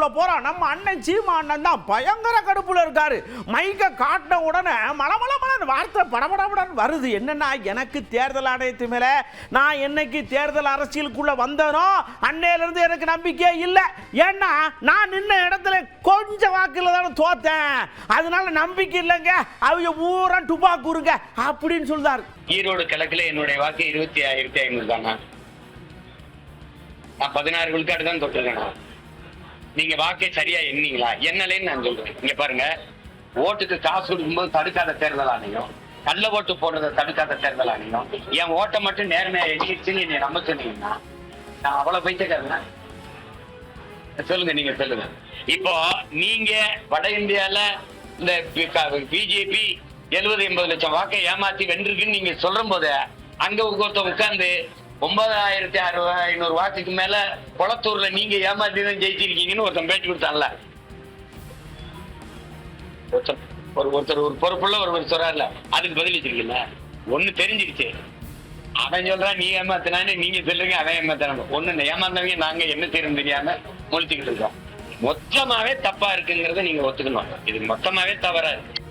உள்ள போறோம். நம்ம அண்ணன் சீமா அண்ணன் தான் பயங்கர கடுப்புல இருக்காரு. மைக்க காட்டின உடனே மலமலமலன்னு வார்த்தை படபடபடன்னு வருது. என்னன்னா, எனக்கு தேர்தல் ஆணையத்து மேல நான் என்னைக்கு தேர்தல் அரசியலுக்குள்ள வந்தனோ அன்னையிலிருந்து எனக்கு நம்பிக்கையே இல்லை. ஏன்னா நான் நின்ன இடத்துல கொஞ்சம் வாக்குல தானே தோத்தேன், அதனால நம்பிக்கை இல்லைங்க, அவங்க ஊரா டுபாக்கூருங்க அப்படின்னு சொல்றாரு. ஈரோடு கிழக்குல என்னுடைய வாக்கு 20,500 தானா? நான் 16 விழுக்காடு தான் தொட்டிருக்கேன். நீங்க வாக்கே சரியா எண்ணீங்களா? என்னலேன்னு நான் சொல்றேன். இங்க பாருங்க, ஓட்டுக்கு காசு கொடுக்கும்போது தடுக்காத தேர்தல் ஆணையம், கள்ள ஓட்டு போடுறத தடுக்காத தேர்தல் ஆணையம், என் ஓட்டை மட்டும் நேர்மையா எண்ணிடுச்சுன்னு என்னை நம்ப சொன்னீங்கன்னா நான் அவ்வளவு பைத்தியக்காரன்? சொல்லுங்க, நீங்க சொல்லுங்க. இப்போ நீங்க வட இந்தியால இந்த பிஜேபி 70-80 லட்சம் வாக்கை ஏமாத்தி வென்றிருக்குன்னு நீங்க சொல்லும் போது அங்க ஒருத்தர் உட்கார்ந்து 9,500 வாக்குக்கு மேல குளத்தூர்ல நீங்க ஏமாத்தி தான் ஜெயிச்சிருக்கீங்கன்னு ஒருத்தன் பேட்டி கொடுத்தான்ல, ஒருத்தர் ஒரு பொறுப்புள்ள ஒருவர் சொல்றாருல, அதுக்கு பதில் வச்சிருக்கீங்களா? ஒண்ணு தெரிஞ்சிருச்சு, அவன் சொல்றான் நீ ஏமாத்தினான்னு, நீங்க சொல்றீங்க அவன் ஏமாத்தின. ஒண்ணு ஏமாந்தவங்க நாங்க என்ன செய்யணும் தெரியாம முழிச்சுக்கிட்டு இருக்கோம். மொத்தமாவே தப்பா இருக்குங்கிறத நீங்க ஒத்துக்கணும். இது மொத்தமாவே தவறா இருக்கு.